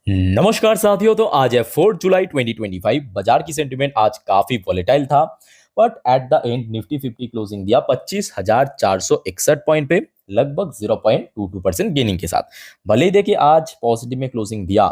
नमस्कार साथियों। तो आज है 4 जुलाई 2025। बाजार की सेंटिमेंट आज काफी वॉलेटाइल था, but at the end Nifty 50 closing दिया 25,461 पॉइंट पे, लगभग 0.22% गेनिंग के साथ। भले ही देखिए आज पॉजिटिव में क्लोजिंग दिया,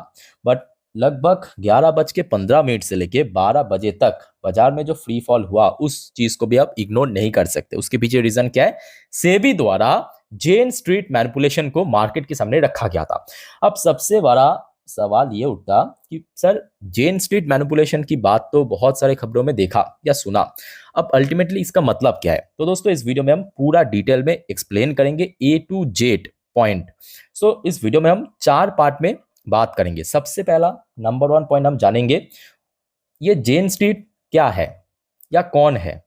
बट लगभग 11:15 से लेके 12 बजे तक बाजार में जो फ्री फॉल हुआ उस चीज को भी आप इग्नोर नहीं कर सकते। उसके पीछे रीजन क्या है? सेबी द्वारा जेन स्ट्रीट मैनिपुलेशन को मार्केट के सामने रखा गया था। अब सबसे बड़ा सवाल ये उठता कि सर, जेन स्ट्रीट मैनिपुलेशन की बात तो बहुत सारे खबरों में देखा या सुना, अब अल्टीमेटली इसका मतलब क्या है? तो दोस्तों इस वीडियो में हम पूरा डिटेल में एक्सप्लेन करेंगे, ए टू जेड पॉइंट। सो इस वीडियो में हम 4 पार्ट में बात करेंगे। सबसे पहला नंबर 1 पॉइंट हम जानेंगे ये जेन स्ट्रीट क्या है या कौन है।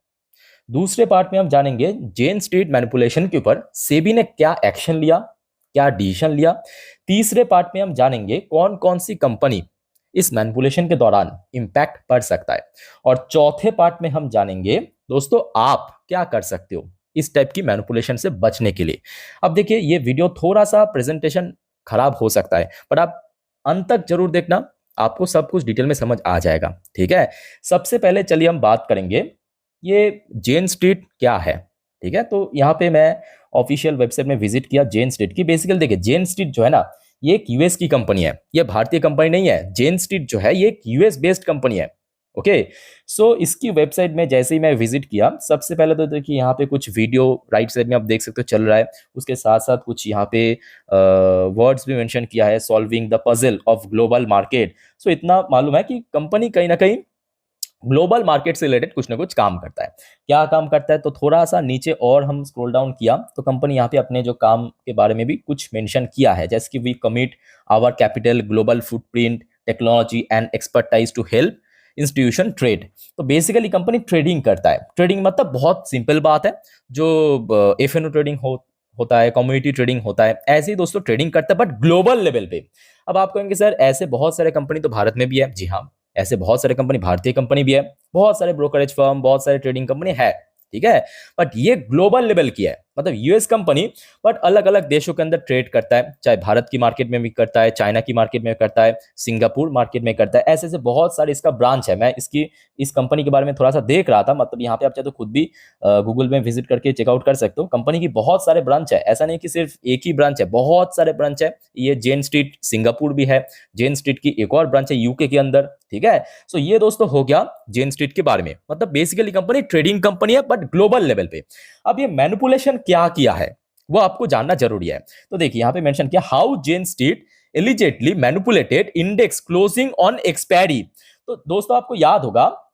दूसरे पार्ट में हम जानेंगे जेन स्ट्रीट मैनिपुलेशन के ऊपर सेबी ने क्या एक्शन लिया, क्या डिसीजन लिया। तीसरे पार्ट में हम जानेंगे कौन कौन सी कंपनी इस मैनिपुलेशन के दौरान इंपैक्ट पड़ सकता है। और चौथे पार्ट में हम जानेंगे दोस्तों आप क्या कर सकते हो इस टाइप की मैनिपुलेशन से बचने के लिए। अब देखिए ये वीडियो थोड़ा सा प्रेजेंटेशन खराब हो सकता है, पर आप अंत तक जरूर देखना, आपको सब कुछ डिटेल में समझ आ जाएगा। ठीक है, सबसे पहले चलिए हम बात करेंगे ये जेन स्ट्रीट क्या है। ठीक है, तो यहाँ पे मैं ऑफिशियल वेबसाइट में विजिट किया जेन स्ट्रीट की। बेसिकली देखिए जेन स्ट्रीट जो है ना, ये एक यूएस की कंपनी है, ये भारतीय कंपनी नहीं है। जेन स्ट्रीट जो है ये एक यूएस बेस्ड कंपनी है। ओके, सो इसकी वेबसाइट में जैसे ही मैं विजिट किया, सबसे पहले तो देखिए यहाँ पे कुछ वीडियो राइट साइड में आप देख सकते हो चल रहा है। उसके साथ साथ कुछ यहाँ पे वर्ड्स भी मेंशन किया है, solving the puzzle of global market. So इतना मालूम है कि कंपनी कहीं ना कहीं ग्लोबल मार्केट से रिलेटेड कुछ ना कुछ काम करता है। क्या काम करता है? तो थोड़ा सा नीचे और हम स्क्रॉल डाउन किया तो कंपनी यहाँ पे अपने जो काम के बारे में भी कुछ मेंशन किया है, जैसे कि we commit our capital global footprint technology and expertise to help institution trade. तो बेसिकली कंपनी ट्रेडिंग करता है। ट्रेडिंग मतलब बहुत सिंपल बात है, जो एफएनओ ट्रेडिंग होता है, कम्युनिटी ट्रेडिंग होता है, ऐसे ही दोस्तों ट्रेडिंग करता है बट ग्लोबल लेवल पे। अब आप कहेंगे सर ऐसे बहुत सारे कंपनी तो भारत में भी है। जी हाँ, ऐसे बहुत सारे कंपनी, भारतीय कंपनी भी है, बहुत सारे ब्रोकरेज फर्म, बहुत सारे ट्रेडिंग कंपनी है। ठीक है, बट ये ग्लोबल लेवल की है, मतलब यूएस कंपनी, बट अलग अलग देशों के अंदर ट्रेड करता है। चाहे भारत की मार्केट में भी करता है, चाइना की मार्केट में करता है, सिंगापुर मार्केट में करता है, ऐसे ऐसे बहुत सारे इसका ब्रांच है। मैं इस कंपनी के बारे में थोड़ा सा देख रहा था, मतलब यहाँ पे आप चाहे तो खुद भी गूगल में विजिट करके चेकआउट कर सकते हो। कंपनी की बहुत सारे ब्रांच है, ऐसा नहीं कि सिर्फ एक ही ब्रांच है, बहुत सारे ब्रांच है। ये जेन स्ट्रीट सिंगापुर भी है, जेन स्ट्रीट की एक और ब्रांच है यूके के अंदर। ठीक है, सो ये दोस्तों हो गया जेन स्ट्रीट के बारे में। मतलब बेसिकली कंपनी ट्रेडिंग कंपनी है बट ग्लोबल लेवल पे। अब ये मैनिपुलेशन क्या किया है वो आपको जानना जरूरी है। तो देखिए यहाँ पे मेंशन किया, how Jane Street allegedly manipulated index closing on expiry. तो दोस्तों आपको याद होगा,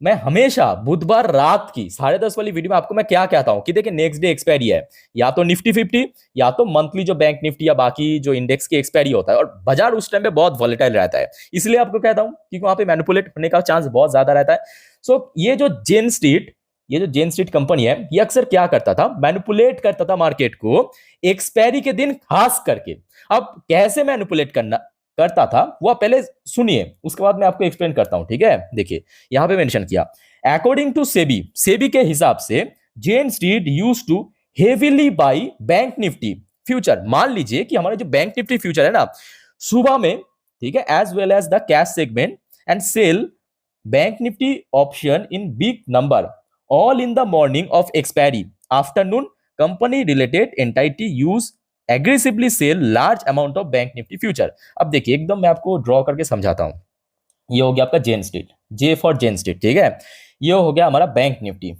मैं हमेशा बुधवार रात की 10:30 वाली वीडियो में आपको मैं क्या कहता हूं कि देखिए नेक्स्ट डे एक्सपायरी है, या तो निफ्टी 50 या तो मंथली जो बैंक निफ्टी या बाकी जो इंडेक्स की एक्सपायरी होता है। और बाजार उस टाइम पे बहुत वॉलेटाइल रहता है, इसलिए आपको कहता हूं कि वहां पे मैनिपुलेट होने का चांस बहुत ज्यादा रहता है। सो ये जो जेन स्ट्रीट कंपनी है, ये अक्सर क्या करता था, मैनिपुलेट करता था मार्केट को एक्सपायरी के दिन खास करके। अब कैसे मैनिपुलेट करना करता था वो आप पहले सुनिए, उसके बाद मैं आपको एक्सप्लेन करता हूं। ठीक है, देखिए यहां पे मेंशन किया, अकॉर्डिंग टू सेबी के हिसाब से Jane Street used to heavily buy bank Nifty future. मान लीजिए कि हमारे जो बैंक निफ्टी फ्यूचर है ना, सुबह में, ठीक है, as well as the cash segment and sell bank Nifty option in big number all in the morning of expiry afternoon company related entity use aggressively sell large amount of bank Nifty future. अब देखिए एकदम मैं आपको draw करके समझाता हूं। ये हो गया आपका Jane Street, J for Jane Street. ठीक है, ये हो गया हमारा बैंक निफ्टी,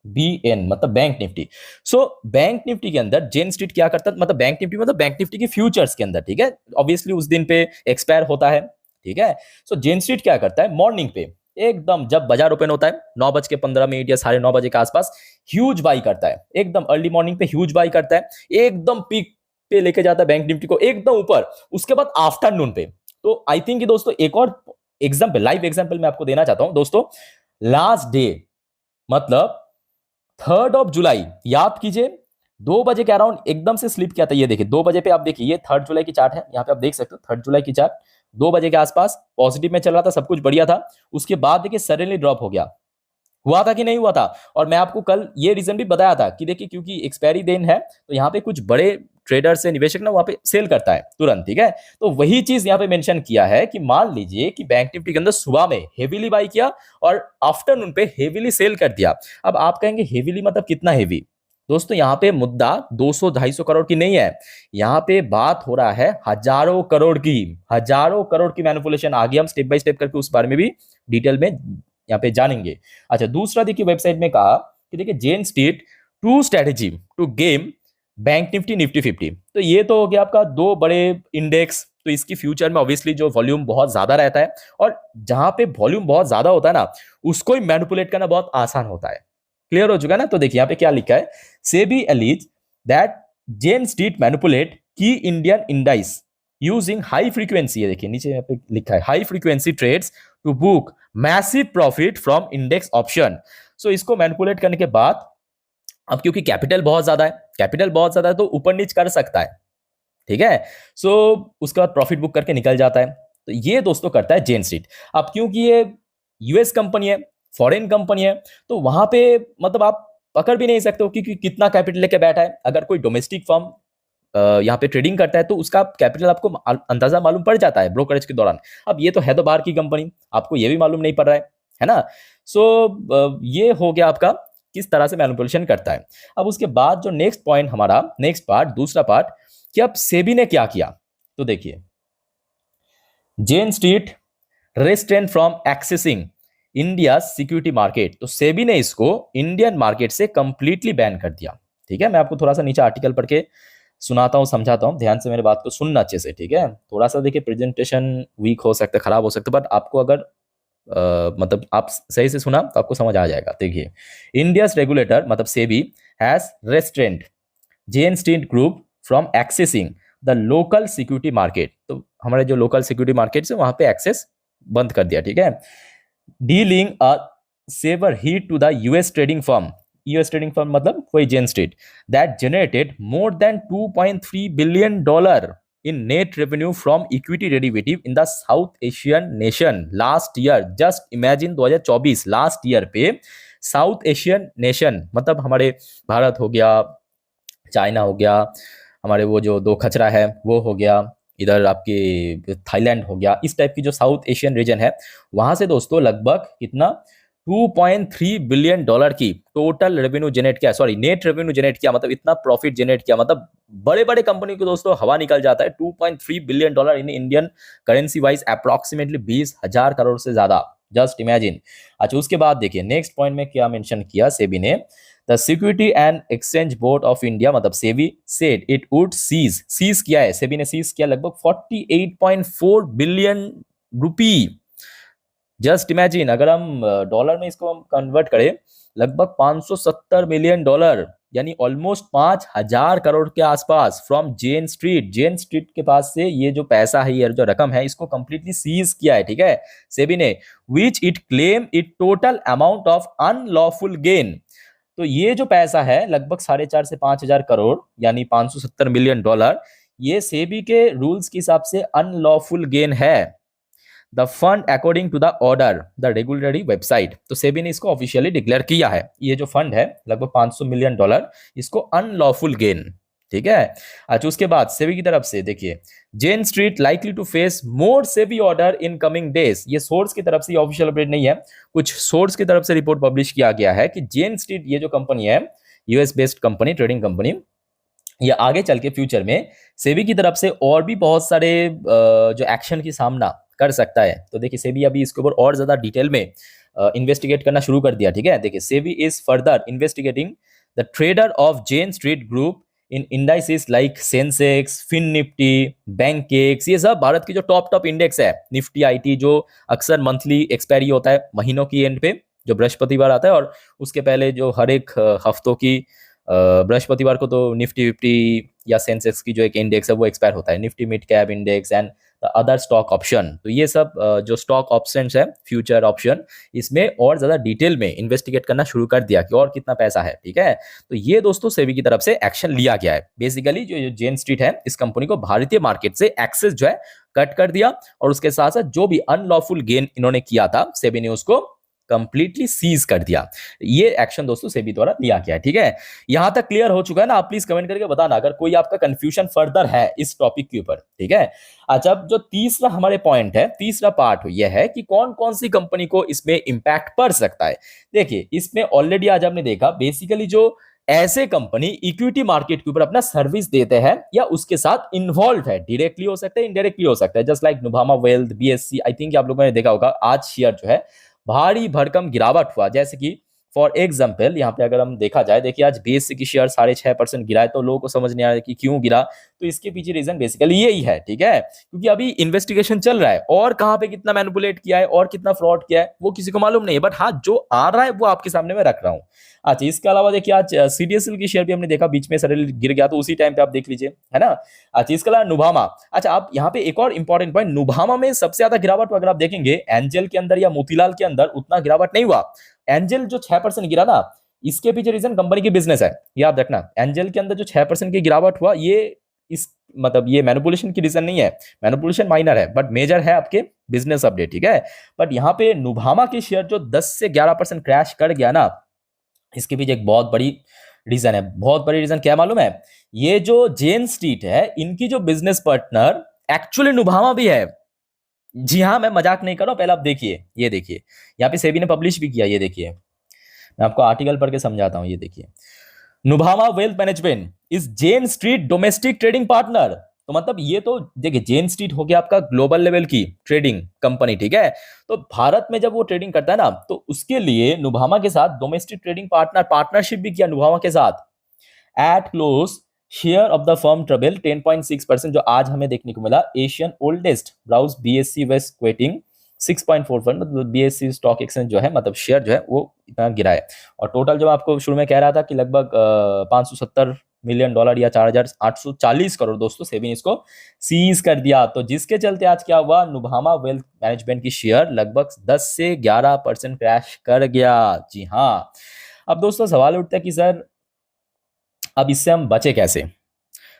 BN मतलब bank Nifty. So bank Nifty के अंदर जेन स्ट्रीट क्या करता है, मतलब बैंक निफ्टी मतलब बैंक निफ्टी की फ्यूचर्स के अंदर। ठीक है, ऑब्वियसली उस दिन पे एक्सपायर होता है। ठीक है, सो जेन स्ट्रीट क्या करता है, मॉर्निंग पे एकदम जब बाजार ओपन होता है 9:15 या 9:30 के आसपास, ह्यूज बाई करता है। एकदम अर्ली मॉर्निंग पे ह्यूज बाई करता है, एकदम पीक पे लेके जाता है बैंक निफ्टी को एकदम ऊपर। उसके बाद आफ्टरनून पे, तो आई थिंक दोस्तों एक और एग्जाम्पल, लाइव एग्जाम्पल मैं आपको देना चाहता हूं दोस्तों। लास्ट डे मतलब 3 जुलाई, याद कीजिए 2 बजे के अराउंड एकदम से स्लिप किया था। ये देखिए 2 बजे पे, आप देखिए ये 3 जुलाई की चार्ट है, यहाँ पे आप देख सकते हो 3 जुलाई की चार्ट। 2 बजे के आसपास पॉजिटिव में चल रहा था, सब कुछ बढ़िया था। उसके बाद देखिए सडनली ड्रॉप हो गया। हुआ था कि नहीं हुआ था। और मैं आपको कल ये रीजन भी बताया था कि देखिए क्योंकि एक्सपायरी दिन है तो यहाँ पे कुछ बड़े ट्रेडर से निवेशक ना वहां पे सेल करता है तुरंत, ठीक है। तो वही चीज यहाँ पे मेंशन किया है कि मान लीजिए कि बैंक निफ्टी के अंदर सुबह में हेवीली बाई किया और आफ्टरनून पे हेवीली सेल कर दिया। अब आप कहेंगे हेवीली मतलब कितना हेवी? दोस्तों यहाँ पे मुद्दा 200-250 करोड़ की नहीं है, यहाँ पे बात हो रहा है हजारों करोड़ की। हजारों करोड़ की मैनिपुलेशन आ गई, हम स्टेप बाय स्टेप करके उस बारे में भी डिटेल में यहाँ पे जानेंगे। अच्छा, दूसरा देखिए वेबसाइट में कहा कि देखिए Jane Street two strategy to game bank Nifty Nifty 50। तो ये तो हो गया आपका दो बड़े इंडेक्स। तो इसकी फ्यूचर में ऑब्वियसली जो वॉल्यूम बहुत ज्यादा रहता है और जहां पे वॉल्यूम बहुत ज्यादा होता है ना उसको ही मैनिपुलेट करना बहुत आसान होता है। क्लियर हो चुका है ना? तो देखिए यहाँ पे क्या लिखा है, SEBI alleges that Jane Street manipulate की Indian indices using high frequency, है देखिए नीचे यहाँ पे लिखा है high frequency trades to book massive profit from index option. So इसको मैनिपुलेट करने के बाद अब क्योंकि कैपिटल बहुत ज्यादा है, कैपिटल बहुत ज्यादा है तो ऊपर नीच कर सकता है, ठीक है। सो उसके बाद प्रॉफिट बुक करके निकल जाता है। तो ये दोस्तों करता है जेन स्ट्रीट। अब क्योंकि ये यूएस कंपनी है, फॉरेन कंपनी है, तो वहां पे मतलब आप पकड़ भी नहीं सकते हो क्योंकि कितना कैपिटल लेके बैठा है। अगर कोई डोमेस्टिक फर्म यहाँ पे ट्रेडिंग करता है तो उसका कैपिटल आपको अंदाजा मालूम पड़ जाता है ब्रोकरेज के दौरान। अब ये तो है तो बाहर की कंपनी, आपको ये भी मालूम नहीं पड़ रहा है ना। सो ये हो गया आपका किस तरह से मैनिपुलेशन करता है। अब उसके बाद जो नेक्स्ट पॉइंट हमारा नेक्स्ट पार्ट दूसरा पार्ट कि अब सेबी ने क्या किया। तो देखिए Jane Street restrain from accessing India security market. तो सेबी ने इसको इंडियन मार्केट से कंप्लीटली बैन कर दिया, ठीक है। मैं आपको थोड़ा सा नीचे आर्टिकल पढ़ के सुनाता हूँ, समझाता हूँ, ध्यान से मेरे बात को सुनना अच्छे से, ठीक है। थोड़ा सा देखिए प्रेजेंटेशन वीक हो सकता है, खराब हो सकता है, बट आपको अगर मतलब आप सही से सुना तो आपको समझ आ जाएगा। देखिए इंडियाज रेगुलेटर मतलब SEBI has restrained Jane Street group from accessing the local security market. तो हमारे जो लोकल सिक्योरिटी मार्केट है वहां पे एक्सेस बंद कर दिया, ठीक है। Dealing a severe hit to the US trading firm, US trading firm मतलब वही Jane Street, that generated more than $2.3 billion in net revenue from equity derivative in the South Asian nation last year। just imagine 2024 last year पे south Asian nation मतलब हमारे भारत हो गया, China हो गया, हमारे वो जो दो खचरा है वो हो गया, इधर आपके थाईलैंड हो गया, इस टाइप की जो साउथ एशियन रीजन है वहां से दोस्तों लगभग कितना $2.3 बिलियन की टोटल रेवेन्यू जनरेट किया, सॉरी नेट रेवेन्यू जनरेट किया, मतलब इतना प्रॉफिट जनरेट किया। मतलब बड़े बड़े कंपनी को दोस्तों हवा निकल जाता है। $2.3 billion in Indian currency wise approximately 20,000 crore से ज्यादा, जस्ट इमेजिन। अच्छा उसके बाद देखिए नेक्स्ट पॉइंट में क्या मेंशन किया सेबी ने, the security and exchange board of India मतलब SEBI said it would seize किया है, सेबी ने सीज किया लगभग 48.4 बिलियन रुपी। जस्ट इमेजिन अगर हम डॉलर में इसको हम कन्वर्ट करें लगभग $570 मिलियन यानी ऑलमोस्ट 5,000 करोड़ के आसपास from Jane Street. Jane Street के पास से ये जो पैसा है, ये जो रकम है, इसको कंप्लीटली सीज किया है, ठीक है, सेबी ने। Which it claim it total amount of unlawful gain. तो ये जो पैसा है लगभग 4.5 से 5,000 करोड़ यानी $570 मिलियन, ये सेबी के रूल्स के हिसाब से अनलॉफुल गेन है। The fund according to the order the regulatory website. तो सेबी ने इसको ऑफिशियली डिक्लेयर किया है, ये जो फंड है लगभग $500 मिलियन, इसको अनलॉफुल गेन, ठीक है। अच्छा उसके बाद सेबी की तरफ से देखिए Jane Street likely to face more SEBI order in coming days. ये सोर्स की तरफ से ऑफिशियल अपडेट नहीं है, कुछ सोर्स की तरफ से रिपोर्ट पब्लिश किया गया है कि जेन स्ट्रीट ये जो कंपनी है US based company, trading company, ये आगे चल के फ्यूचर में सेबी की तरफ से और भी बहुत सारे जो एक्शन की सामना कर सकता है। तो देखिए सेबी अभी इसके ऊपर और ज्यादा डिटेल में इन्वेस्टिगेट करना शुरू कर दिया, ठीक है। देखिए SEBI is further investigating the trader of Jane Street group in indices like Sensex, Fin Nifty, Bankex, ये सब भारत की जो टॉप इंडेक्स है, निफ्टी आईटी जो अक्सर मंथली एक्सपायरी होता है महीनों की एंड पे जो बृहस्पतिवार आता है, और उसके पहले जो हर एक हफ्तों की बृहस्पतिवार को तो निफ्टी 50 या सेंसेक्स की जो एक इंडेक्स है वो एक्सपायर होता है, Nifty mid cap index and other stock option. तो ये सब जो स्टॉक ऑप्शंस है, फ्यूचर ऑप्शन, इसमें और ज्यादा डिटेल में इन्वेस्टिगेट करना शुरू कर दिया कि और कितना पैसा है, ठीक है। तो ये दोस्तों सेबी की तरफ से एक्शन लिया गया है। बेसिकली जो जेन स्ट्रीट है इस कंपनी को भारतीय मार्केट से एक्सेस जो है कट कर दिया, और उसके साथ साथ जो भी अनलॉफुल गेन इन्होंने किया था सेबी ने उसको कंप्लीटली सीज कर दिया। ये एक्शन दोस्तों सेबी द्वारा लिया गया है। ठीक है, यहां तक क्लियर हो चुका है ना? आप प्लीज कमेंट करके बताना अगर कोई आपका कंफ्यूजन फर्दर है इस टॉपिक के ऊपर। ठीक है, अच्छा अब जो तीसरा हमारे पॉइंट है, तीसरा पार्ट यह है कि कौन कौन सी कंपनी को इसमें इंपैक्ट पड़ सकता है। देखिए इसमें ऑलरेडी आज हमने देखा बेसिकली जो ऐसे कंपनी इक्विटी मार्केट के ऊपर अपना सर्विस देते हैं या उसके साथ इन्वॉल्व है, डायरेक्टली हो सकता है इनडायरेक्टली हो सकता है, just like Nuvama wealth, BSE. I think आप लोगों ने देखा होगा आज शेयर जो है भारी भरकम गिरावट हुआ। जैसे कि फॉर एग्जाम्पल यहाँ पे अगर हम देखा जाए, देखिए आज बीएससी की शेयर 6.5% गिरा है, तो लोगों को समझ नहीं आ रहा है कि क्यों गिरा। तो इसके पीछे रीजन बेसिकली यही है। ठीक है, क्योंकि अभी इन्वेस्टिगेशन चल रहा है और कहां पे कितना मैनिपुलेट किया है और कितना फ्रॉड किया है वो किसी को मालूम नहीं है, बट हाँ जो आ रहा है वो आपके सामने मैं रख रहा हूँ। अच्छा इसके अलावा देखिए आज सीडीएसएल की शेयर भी हमने देखा बीच में सडनली गिर गया, तो उसी टाइम पे आप देख लीजिए, है ना। अच्छा इसके अलावा नुभामा। अच्छा आप यहाँ पे एक और इंपॉर्टेंट पॉइंट, नुभामा में सबसे ज्यादा गिरावट अगर आप देखेंगे एंजल के अंदर या मोतीलाल के अंदर उतना गिरावट नहीं हुआ। एंजल जो 6% गिरा ना, इसके पीछे रीजन कंपनी की बिजनेस है, याद रखना। एंजल के अंदर जो 6% की गिरावट हुआ ये इस मतलब ये मैनिपुलेशन की रीजन नहीं है, मैनिपुलेशन माइनर है बट मेजर है आपके बिजनेस अपडेट। ठीक है, बट यहाँ पे नुभामा की शेयर जो 10 से 11% क्रैश कर गया ना, इसके पीछे एक बहुत बड़ी रीजन है। बहुत बड़ी रीजन क्या मालूम है? ये जो जेन स्ट्रीट है इनकी जो बिजनेस पार्टनर एक्चुअली नुभामा भी है। जी हाँ, मैं मजाक नहीं कर रहा हूं, पहले आप देखिए, ये देखिए यहाँ पे सेबी ने पब्लिश भी किया, ये देखिए मैं आपको आर्टिकल पढ़ के समझाता हूं। ये देखिए, Nuvama wealth management is Jane Street domestic trading partner. तो मतलब ये तो देखिए जेन स्ट्रीट हो गया आपका ग्लोबल लेवल की ट्रेडिंग कंपनी। ठीक है, तो भारत में जब वो ट्रेडिंग करता है ना, तो उसके लिए नुभामा के साथ डोमेस्टिक ट्रेडिंग पार्टनरशिप भी किया नुभामा के साथ। At close share of the firm travel 10.6%, जो आज हमें देखने को मिला। Asian oldest bourse BSE was quoting 6.45, मतलब बीएससी स्टॉक एक्सचेंज जो है मतलब शेयर जो है वो इतना गिरा है। और टोटल जो आपको शुरू में कह रहा था कि लगभग $570 मिलियन या 4,840 करोड़ दोस्तों सेबी ने इसको सीज कर दिया। तो जिसके चलते आज क्या हुआ, नुभामा वेल्थ मैनेजमेंट की शेयर लगभग 10 से 11% क्रैश कर गया। जी हाँ, अब दोस्तों सवाल उठता है कि सर अब इससे हम बचे कैसे।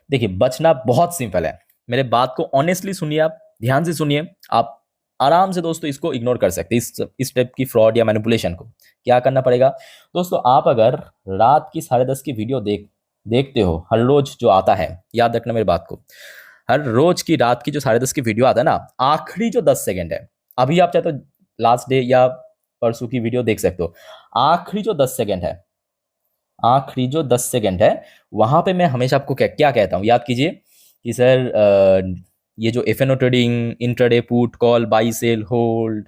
देखिए बचना बहुत सिंपल है, मेरे बात को ऑनेस्टली सुनिए, आप ध्यान से सुनिए। आप आराम से दोस्तों इसको इग्नोर कर सकते हैं, इस टाइप की फ्रॉड या मैनिपुलेशन को। क्या करना पड़ेगा दोस्तों, आप अगर रात की 10:30 की वीडियो देखते हो हर रोज जो आता है, याद रखना मेरी बात को, हर रोज की रात की जो 10:30 की वीडियो आता है ना, आखिरी जो 10 सेकेंड है, अभी आप चाहे तो लास्ट डे या परसों की वीडियो देख सकते हो, आखिरी जो 10 सेकेंड है, आखिरी जो 10 सेकेंड है, वहां पे मैं हमेशा आपको क्या कहता हूं, याद कीजिए कि सर ये जो FNO trading, intraday put call, buy sell hold,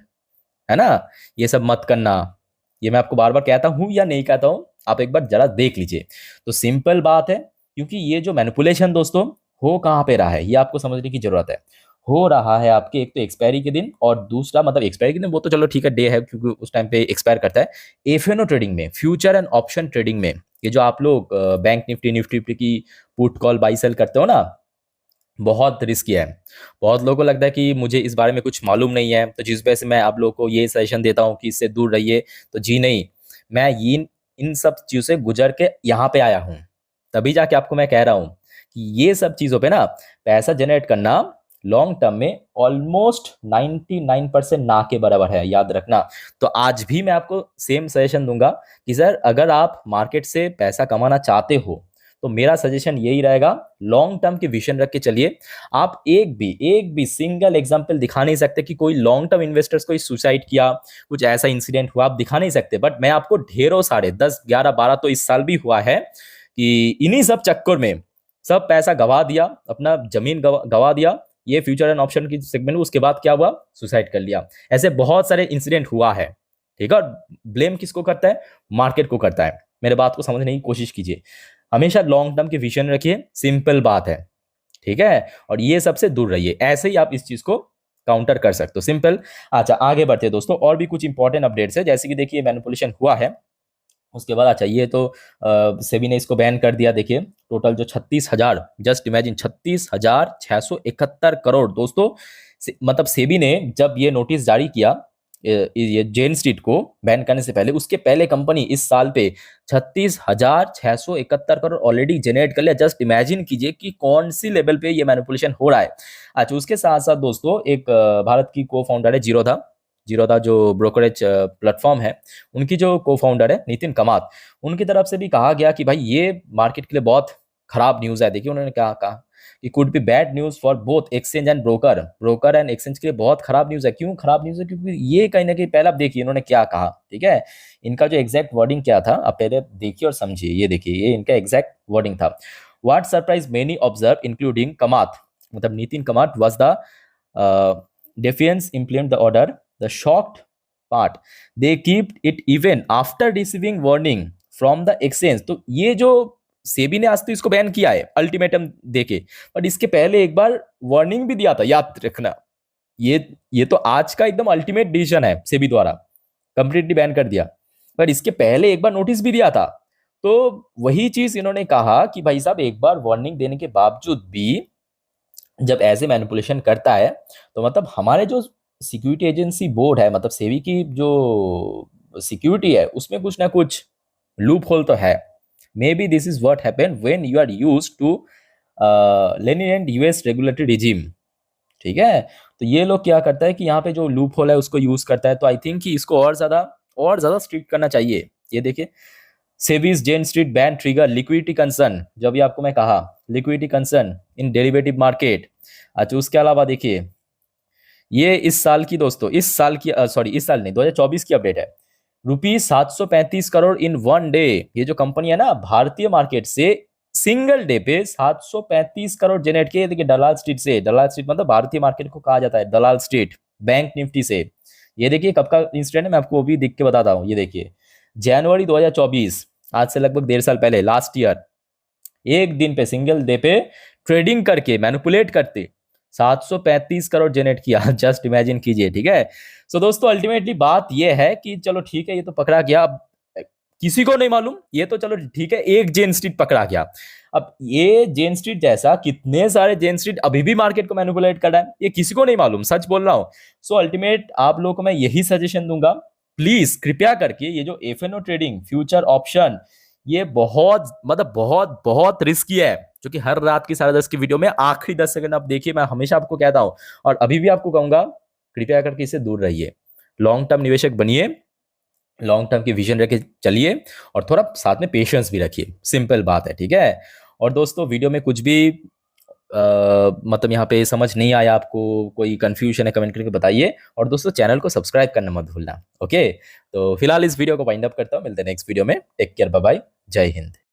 है ना, ये सब मत करना। ये मैं आपको बार बार कहता हूं या नहीं कहता हूं, आप एक बार जरा देख लीजिए। तो सिंपल बात है, क्योंकि ये जो मैनिपुलेशन दोस्तों हो कहां पे रहा है ये आपको समझने की जरूरत है। हो रहा है आपके एक तो एक्सपायरी के दिन, और दूसरा मतलब एक्सपायरी के दिन वो तो चलो ठीक है, डे है क्योंकि उस टाइम पे एक्सपायर करता है। एफएनओ ट्रेडिंग में, फ्यूचर एंड ऑप्शन ट्रेडिंग में, ये जो आप लोग बैंक निफ्टी की पुट कॉल बाई सेल करते हो ना, बहुत रिस्की है। बहुत लोगों को लगता है कि मुझे इस बारे में कुछ मालूम नहीं है, तो जिस वजह से मैं आप लोगों को ये सजेशन देता हूँ कि इससे दूर रहिए। तो जी नहीं, मैं इन सब चीज़ों से गुजर के यहाँ पे आया हूँ, तभी जाके आपको मैं कह रहा हूँ कि ये सब चीज़ों पे ना पैसा जनरेट करना लॉन्ग टर्म में ऑलमोस्ट 99% ना के बराबर है, याद रखना। तो आज भी मैं आपको सेम सजेशन दूंगा कि सर अगर आप मार्केट से पैसा कमाना चाहते हो तो मेरा सजेशन यही रहेगा, लॉन्ग टर्म की विजन रख के चलिए। आप एक भी सिंगल एग्जांपल दिखा नहीं सकते कि कोई लॉन्ग टर्म इन्वेस्टर्स कोई सुसाइड किया, कुछ ऐसा इंसिडेंट हुआ, आप दिखा नहीं सकते। बट मैं आपको ढेरों सारे 10, 11, 12 तो इस साल भी हुआ है कि इन्हीं सब चक्कर में सब पैसा गवा दिया, अपना जमीन गवा दिया, ये फ्यूचर एंड ऑप्शन की सेगमेंट में, उसके बाद क्या हुआ, सुसाइड कर लिया। ऐसे बहुत सारे इंसिडेंट हुआ है। ठीक है, ब्लेम किसको करता है, मार्केट को करता है। मेरे बात को समझने की कोशिश कीजिए, हमेशा लॉन्ग टर्म की विजन रखिए, सिंपल बात है। ठीक है, और ये सबसे दूर रहिए, ऐसे ही आप इस चीज को काउंटर कर सकते हो, सिंपल। अच्छा आगे बढ़ते हैं दोस्तों, और भी कुछ इंपॉर्टेंट अपडेट्स है, जैसे कि देखिए मैनिपुलेशन हुआ है, उसके बाद अच्छा ये तो सेबी ने इसको बैन कर दिया। देखिए टोटल जो 36,000, जस्ट इमेजिन 36,671 करोड़ दोस्तों, मतलब सेबी ने जब ये नोटिस जारी किया ये जेन स्ट्रीट को बैन करने से पहले, उसके पहले कंपनी इस साल पे 36,671 करोड़ ऑलरेडी जनरेट कर लिया। जस्ट इमेजिन कीजिए कि कौन सी लेवल पे ये मैनिपुलेशन हो रहा है। अच्छा उसके साथ साथ दोस्तों एक भारत की को फाउंडर है जीरोधा, जीरोधा जो ब्रोकरेज प्लेटफॉर्म है, उनकी जो को फाउंडर है नितिन कामत, उनकी तरफ से भी कहा गया कि भाई ये मार्केट के लिए बहुत खराब न्यूज़ है। देखिए उन्होंने क्या कहा कि could be bad news for both exchange and broker, broker and exchange के लिए बहुत खराब न्यूज़ है। क्यों खराब न्यूज़ है? क्योंकि ये कहीं ना कहीं पहले आप देखिए इन्होंने क्या कहा, ठीक है। इनका जो एग्जैक्ट वर्डिंग क्या था आप पहले देखिए और समझिए। ये देखिए ये इनका एग्जैक्ट वर्डिंग था। What surprise many observe including कमात, मतलब नितिन कमात was the defiance implement the order, the shocked part they keep it even after receiving warning from the exchange। तो ये जो सेबी ने आज तो इसको बैन किया है अल्टीमेटम देके, बट इसके पहले एक बार वार्निंग भी दिया था, याद रखना। ये तो आज का एकदम अल्टीमेट डिसीजन है सेबी द्वारा, कंप्लीटली बैन कर दिया, पर इसके पहले एक बार नोटिस भी दिया था। तो वही चीज इन्होंने कहा कि भाई साहब एक बार वार्निंग देने के बावजूद भी जब ऐसे मैनिपुलेशन करता है तो मतलब हमारे जो सिक्योरिटी एजेंसी बोर्ड है, मतलब सेबी की जो सिक्योरिटी है, उसमें कुछ ना कुछ लूप होल तो है। Maybe this is what happen when you are used to lenient US regulatory regime, ठीक है। तो ये लोग क्या करता है कि यहाँ पे जो लूप होल है उसको यूज करता है। तो आई थिंक कि इसको और ज्यादा स्ट्रिक्ट करना चाहिए। ये देखिए SEBI's Jane Street ban trigger liquidity concern, जो अभी आपको मैं कहा liquidity concern in derivative market. अच्छा उसके अलावा देखिए ये इस साल की दोस्तों, इस साल की सॉरी इस साल नहीं 2024 की अपडेट है। ₹735 करोड़ इन वन डे। ये जो कंपनी है ना भारतीय मार्केट से सिंगल डे पे 735 करोड़ जनरेट किए। देखिए दलाल स्ट्रीट से, दलाल स्ट्रीट मतलब भारतीय मार्केट को कहा जाता है दलाल स्ट्रीट, बैंक निफ्टी से। ये देखिए कब का इंसिडेंट है मैं आपको वो भी देख के बताता हूँ। ये देखिए जनवरी 2024, आज से लगभग 1.5 साल पहले, लास्ट ईयर, एक दिन पे सिंगल डे पे ट्रेडिंग करके मैनिपुलेट करते 735 करोड़ जनरेट किया। जस्ट इमेजिन कीजिए, ठीक है। सो दोस्तों अल्टीमेटली बात ये है कि चलो ठीक है ये तो पकड़ा गया, अब किसी को नहीं मालूम, ये तो चलो ठीक है एक जेन स्ट्रीट पकड़ा गया। अब ये जेन स्ट्रीट जैसा कितने सारे जेन स्ट्रीट अभी भी मार्केट को मैनिपुलेट कर रहा है, ये किसी को नहीं मालूम, सच बोल रहा हूं। सो अल्टीमेट आप लोगों को मैं यही सजेशन दूंगा, प्लीज कृपया करके ये जो एफएनओ ट्रेडिंग फ्यूचर ऑप्शन, ये बहुत मतलब बहुत बहुत रिस्की है, जो कि हर रात की 10:30 की वीडियो में आखिरी 10 सेकंड आप देखिए, मैं हमेशा आपको कहता हूं और अभी भी आपको कहूंगा कृपया करके इससे दूर रहिए। लॉन्ग टर्म निवेशक बनिए, लॉन्ग टर्म की विजन रखे चलिए और थोड़ा साथ में पेशेंस भी रखिए, सिंपल बात है, ठीक है। और दोस्तों वीडियो में कुछ भी मतलब यहाँ पे समझ नहीं आया, आपको कोई कंफ्यूजन है, कमेंट करके बताइए। और दोस्तों चैनल को सब्सक्राइब करना मत भूलना, ओके। तो फिलहाल इस वीडियो को वाइंड अप करता हूँ, मिलते हैं नेक्स्ट वीडियो में। टेक केयर, बाय बाय, जय हिंद।